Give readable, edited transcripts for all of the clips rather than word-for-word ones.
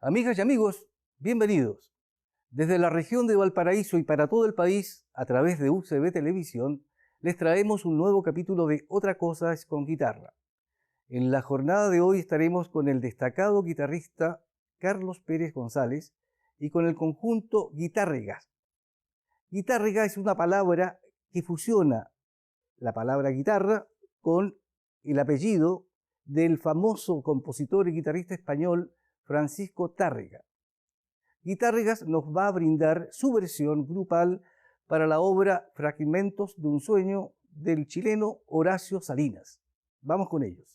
Amigas y amigos, bienvenidos. Desde la región de Valparaíso y para todo el país, a través de UCB Televisión, les traemos un nuevo capítulo de Otra cosa es con guitarra. En la jornada de hoy estaremos con el destacado guitarrista Carlos Pérez González y con el conjunto Guitárregas. Guitárrega es una palabra que fusiona la palabra guitarra con el apellido del famoso compositor y guitarrista español Francisco Tárrega. Guitárregas nos va a brindar su versión grupal para la obra Fragmentos de un sueño del chileno Horacio Salinas. Vamos con ellos.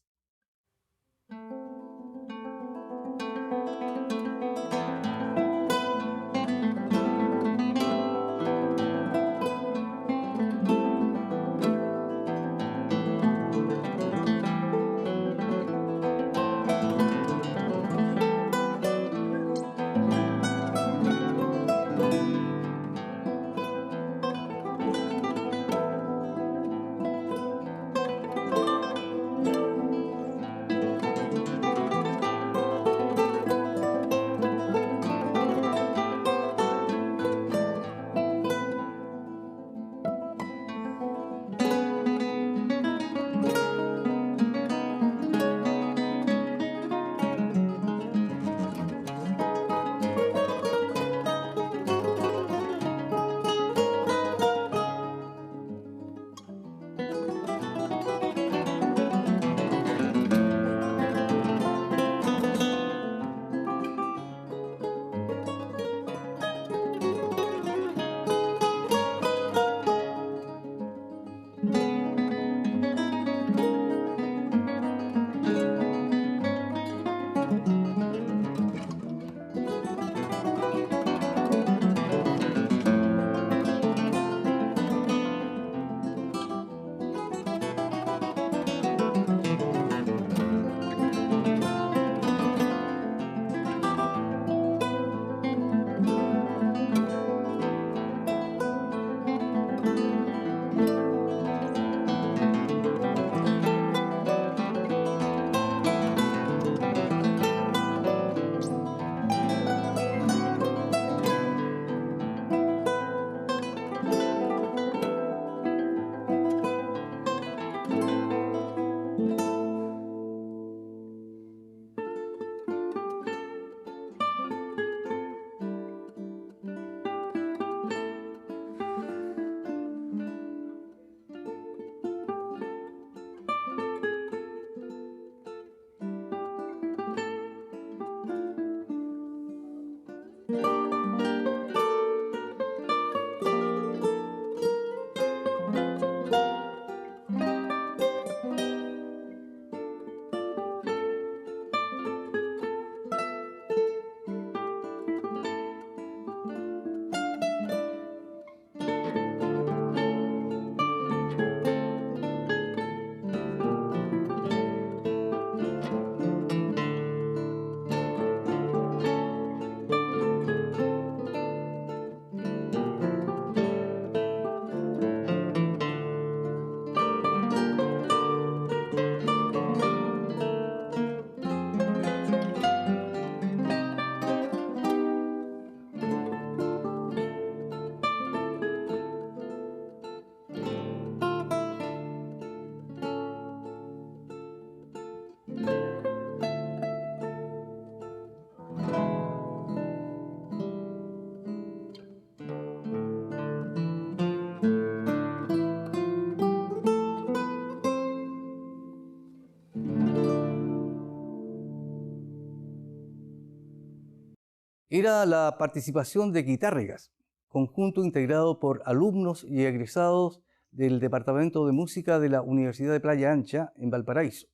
Era la participación de Guitárregas, conjunto integrado por alumnos y egresados del Departamento de Música de la Universidad de Playa Ancha en Valparaíso,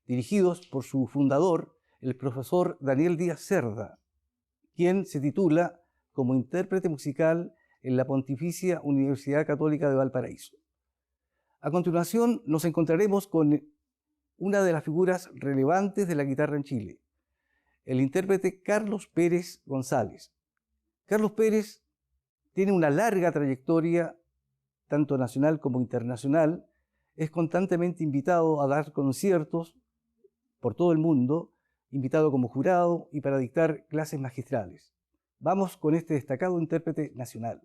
dirigidos por su fundador, el profesor Daniel Díaz Cerda, quien se titula como intérprete musical en la Pontificia Universidad Católica de Valparaíso. A continuación nos encontraremos con una de las figuras relevantes de la guitarra en Chile, el intérprete Carlos Pérez González. Carlos Pérez tiene una larga trayectoria, tanto nacional como internacional, es constantemente invitado a dar conciertos por todo el mundo invitado como jurado y para dictar clases magistrales. Vamos con este destacado intérprete nacional.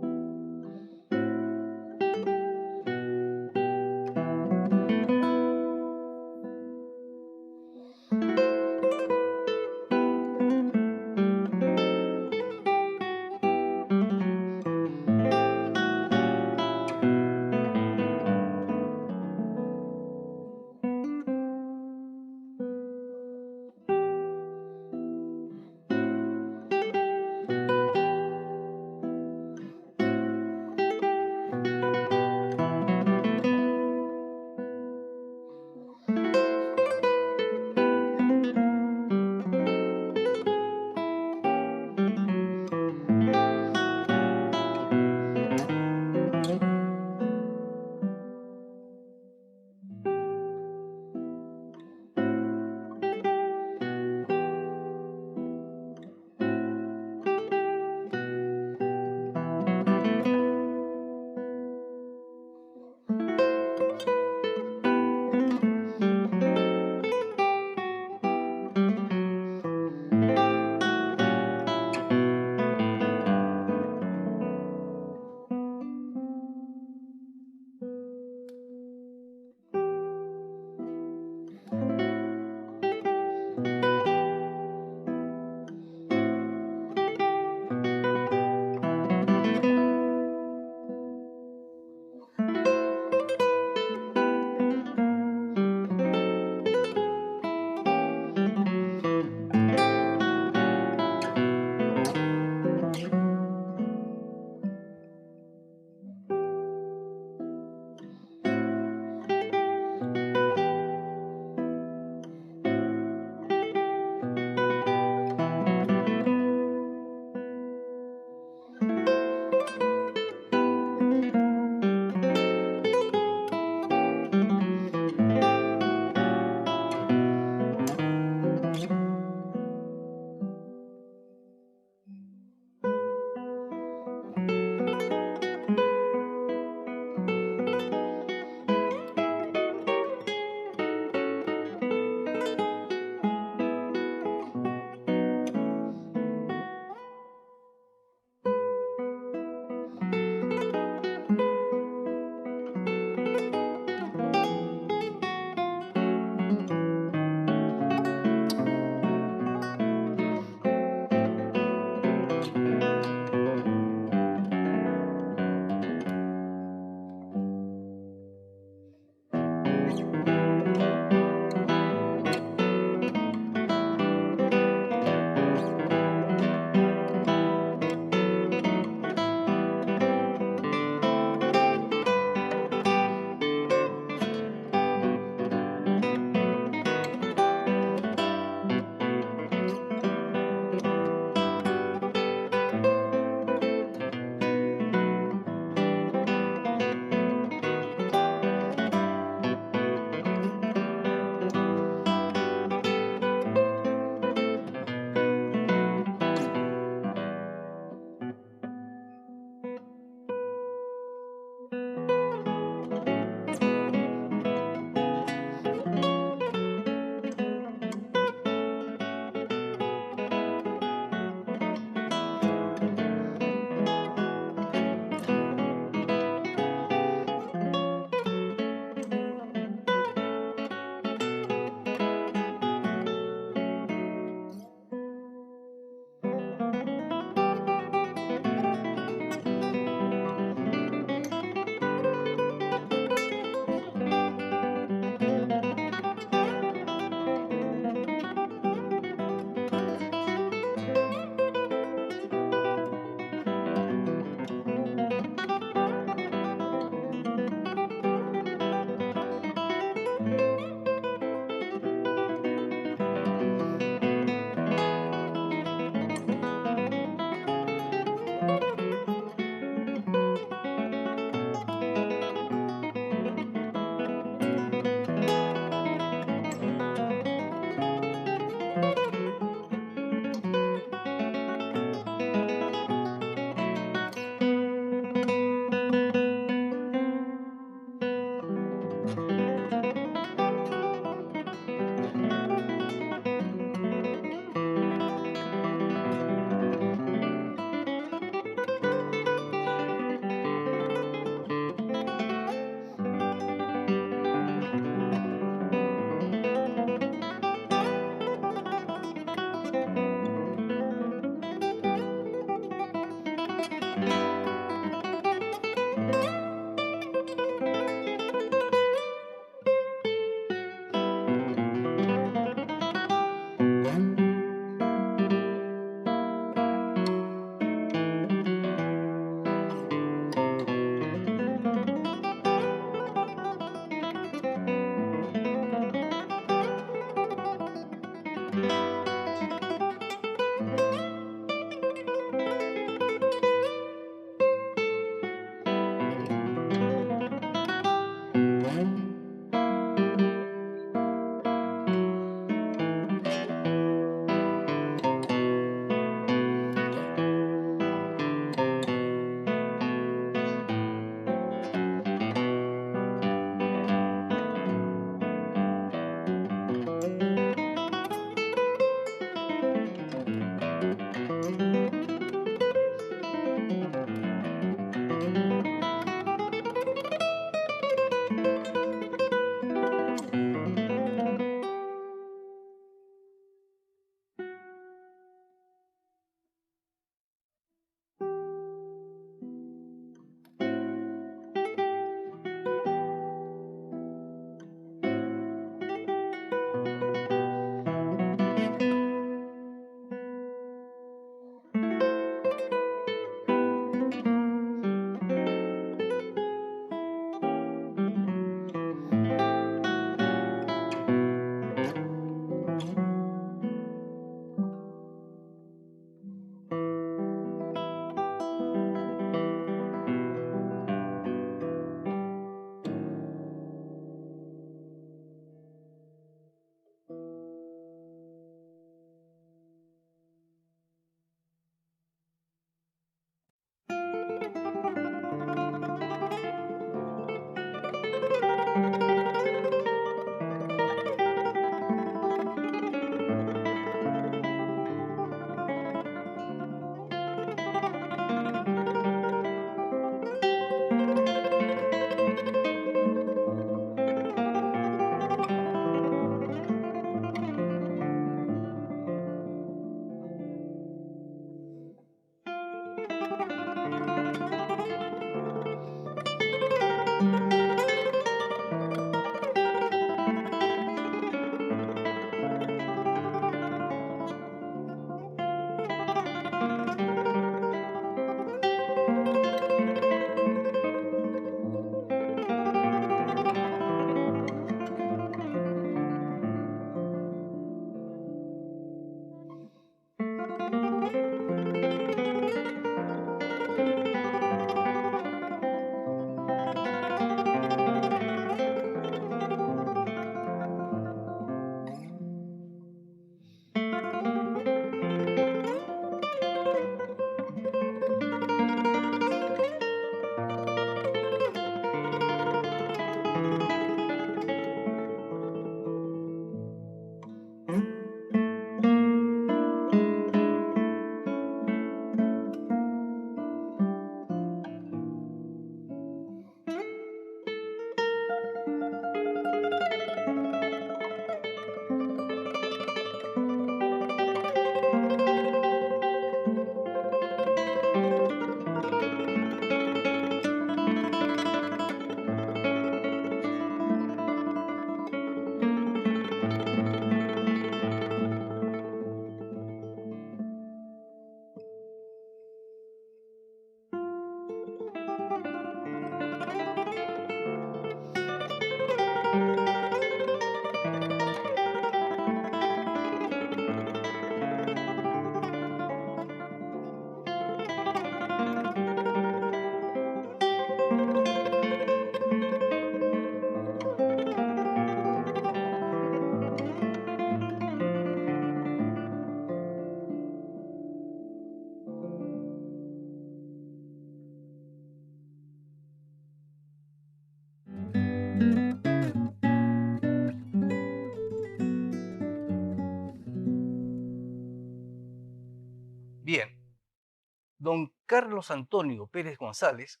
Don Carlos Antonio Pérez González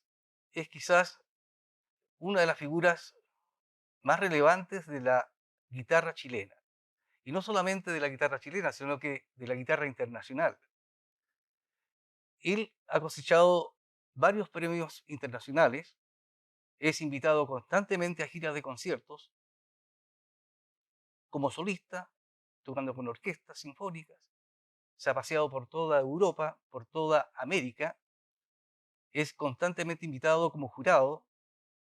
es quizás una de las figuras más relevantes de la guitarra chilena. Y no solamente de la guitarra chilena, sino que de la guitarra internacional. Él ha cosechado varios premios internacionales, es invitado constantemente a giras de conciertos como solista, tocando con orquestas sinfónicas, se ha paseado por toda Europa, por toda América, es constantemente invitado como jurado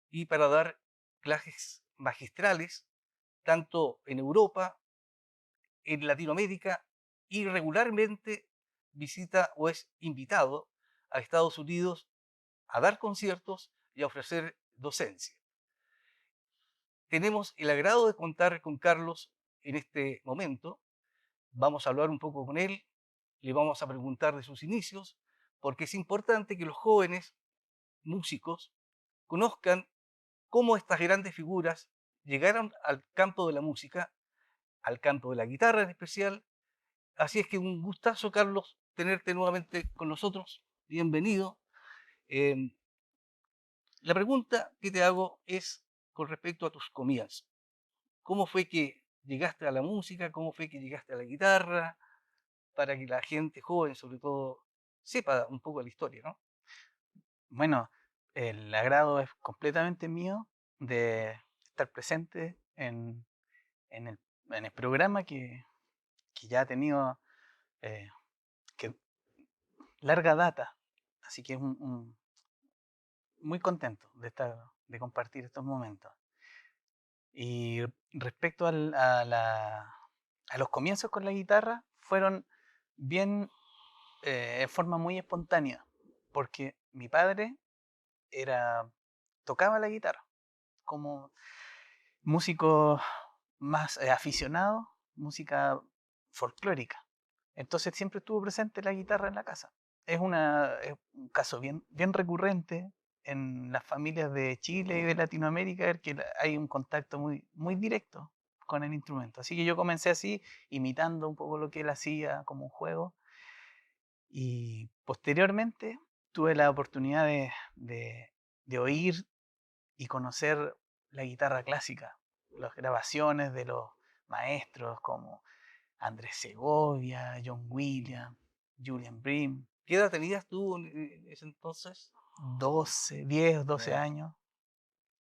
y para dar clases magistrales, tanto en Europa, en Latinoamérica, y regularmente visita o es invitado a Estados Unidos a dar conciertos y a ofrecer docencia. Tenemos el agrado de contar con Carlos en este momento. Vamos a hablar un poco con él, le vamos a preguntar de sus inicios, porque es importante que los jóvenes músicos conozcan cómo estas grandes figuras llegaron al campo de la música, al campo de la guitarra en especial. Así es que un gustazo, Carlos, tenerte nuevamente con nosotros. Bienvenido. Eh, la pregunta que te hago es con respecto a tus comienzos. ¿Cómo fue que llegaste a la música? ¿Cómo fue que llegaste a la guitarra? Para que la gente joven, sobre todo, sepa un poco la historia, ¿no? Bueno, el agrado es completamente mío de estar presente en el, en el programa que ya ha tenido eh, que, larga data. Así que es muy contento de compartir estos momentos. Y respecto a los comienzos con la guitarra, fueron bien en forma muy espontánea, porque mi padre era, tocaba la guitarra como músico más aficionado, música folclórica. Entonces siempre estuvo presente la guitarra en la casa. Es un caso bien recurrente en las familias de Chile y de Latinoamérica, que hay un contacto muy directo con el instrumento. Así que yo comencé así, imitando un poco lo que él hacía como un juego. Y posteriormente tuve la oportunidad de oír y conocer la guitarra clásica, las grabaciones de los maestros como Andrés Segovia, John Williams, Julian Bream, ¿Qué edad tenías tú en ese entonces? 12, 10, 12 Ya. años,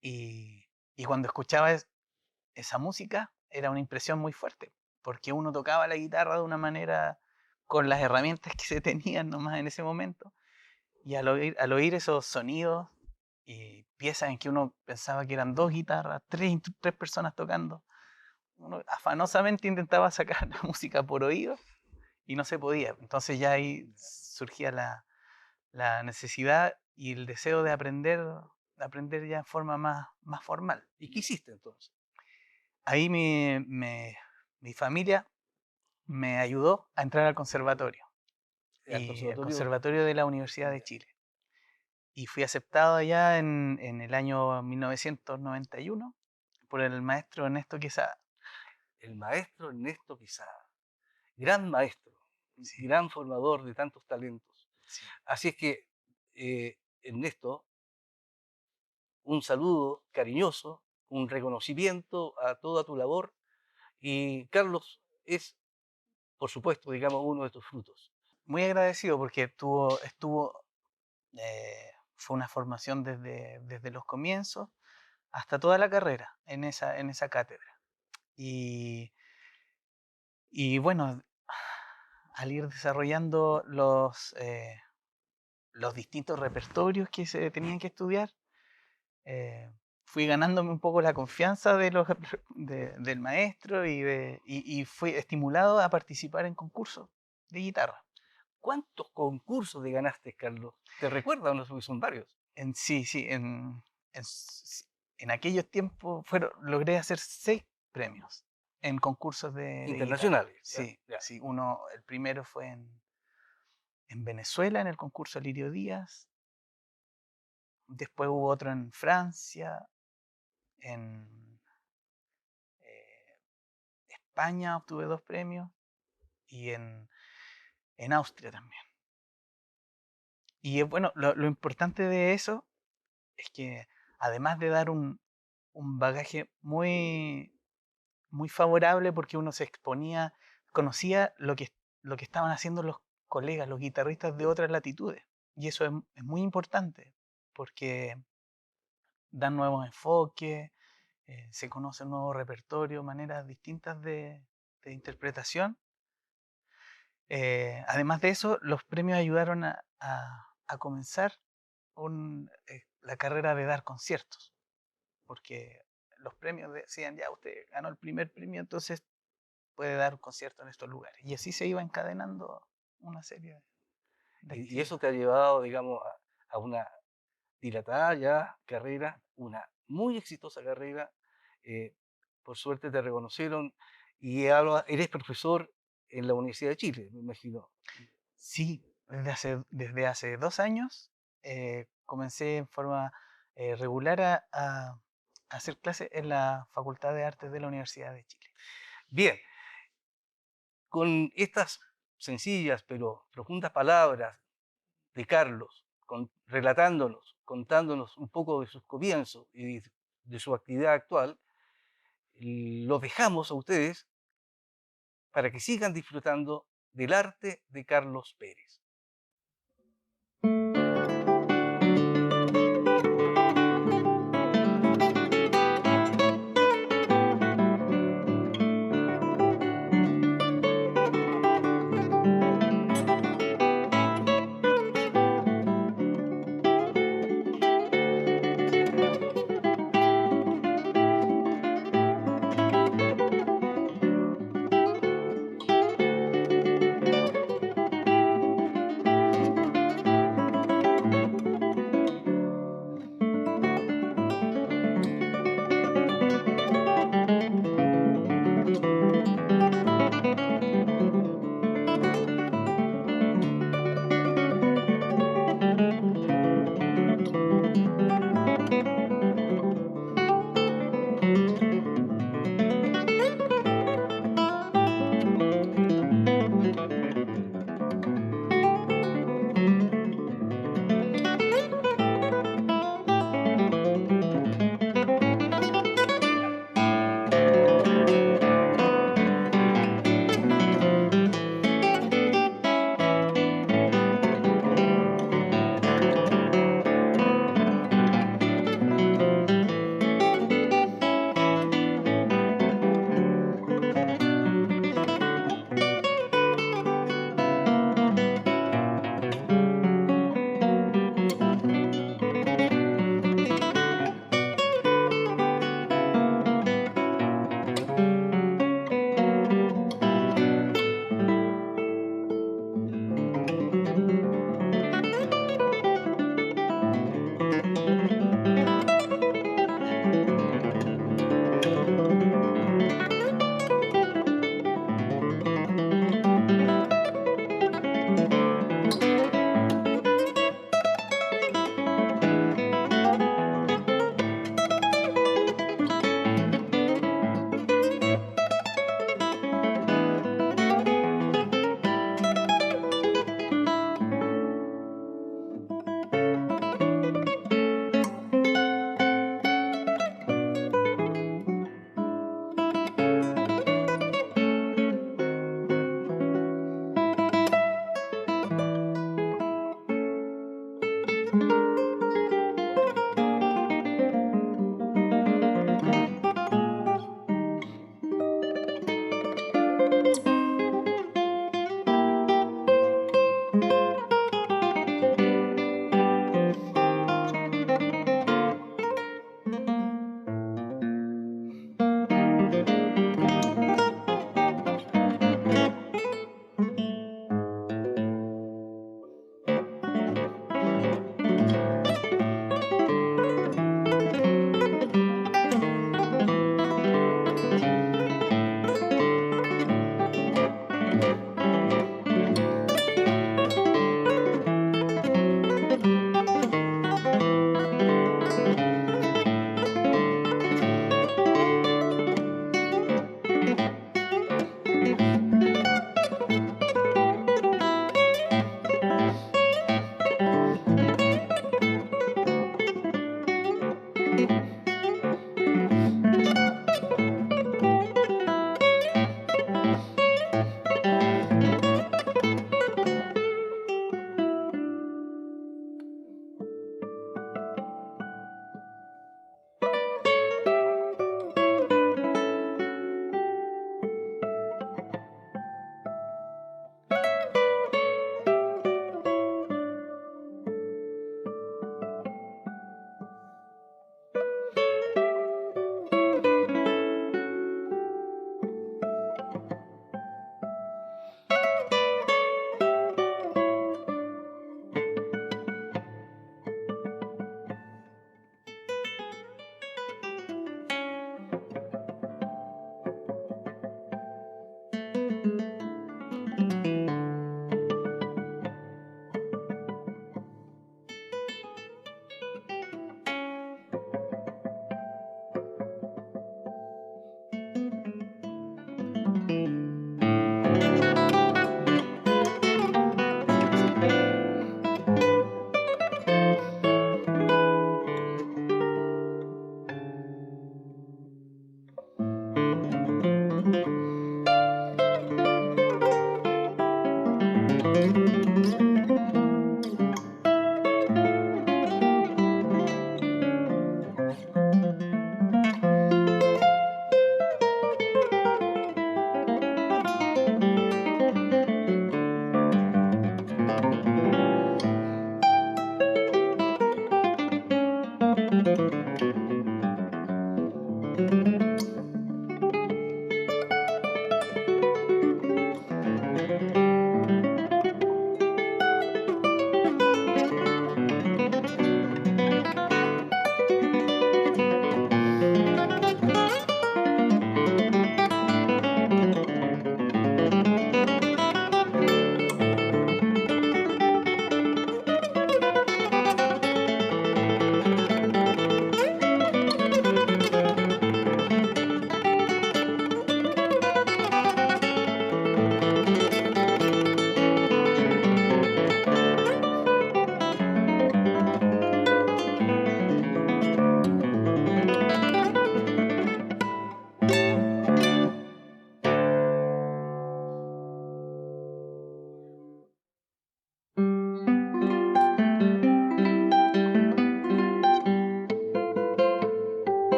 y cuando escuchaba esa música era una impresión muy fuerte, porque uno tocaba la guitarra de una manera con las herramientas que se tenían nomás en ese momento, y al oír esos sonidos y piezas en que uno pensaba que eran dos guitarras, tres personas tocando, uno afanosamente intentaba sacar la música por oído y no se podía. Entonces ya ahí surgía la necesidad y el deseo de aprender ya en forma más formal. ¿Y qué hiciste entonces? Ahí mi familia me ayudó a entrar al conservatorio, Al y el conservatorio. conservatorio de la Universidad de Ya. Chile. Y fui aceptado allá en el año 1991 por el maestro Ernesto Quesada. El maestro Ernesto Quesada, gran maestro, Sí, gran formador de tantos talentos. sí. Así es que, Ernesto, un saludo cariñoso, un reconocimiento a toda tu labor. Y Carlos es, por supuesto, digamos, uno de tus frutos. Muy agradecido porque fue una formación desde los comienzos hasta toda la carrera en esa cátedra. Y, y bueno, al ir desarrollando los distintos repertorios que se tenían que estudiar, eh, fui ganándome un poco la confianza del maestro y fui estimulado a participar en concursos de guitarra. ¿Cuántos concursos de ganaste, Carlos? ¿Te recuerdas? No sé, porque son varios. Sí, en, en aquellos tiempos logré hacer 6 premios en concursos de guitarra. Internacionales. Ya, Sí, ya. sí, el primero fue en Venezuela, en el concurso Lirio Díaz. Después hubo otro en Francia, en eh, España obtuve 2 premios y en Austria también. Y bueno, lo importante de eso es que además de dar un bagaje muy favorable porque uno se exponía, conocía lo que estaban haciendo los colegas, los guitarristas de otras latitudes. Y eso es muy importante porque dan nuevos enfoques, se conoce un nuevo repertorio, maneras distintas de interpretación. Además de eso, los premios ayudaron a comenzar la carrera de dar conciertos, porque los premios decían, ya usted ganó el primer premio, entonces puede dar un concierto en estos lugares. Y así se iba encadenando una serie de Y eso actividades. te ha llevado, digamos, a una dilatada ya carrera, una muy exitosa carrera. eh, por suerte te reconocieron y eres profesor en la Universidad de Chile, me imagino. Sí, desde hace 2 años comencé en forma regular a hacer clases en la Facultad de Artes de la Universidad de Chile. Bien, con estas sencillas pero profundas palabras de Carlos, relatándonos, contándonos un poco de sus comienzos y de su actividad actual, los dejamos a ustedes para que sigan disfrutando del arte de Carlos Pérez.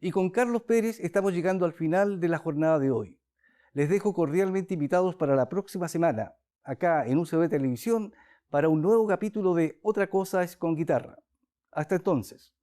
Y con Carlos Pérez estamos llegando al final de la jornada de hoy. Les dejo cordialmente invitados para la próxima semana, acá en UCB Televisión, para un nuevo capítulo de Otra cosa es con guitarra. Hasta entonces.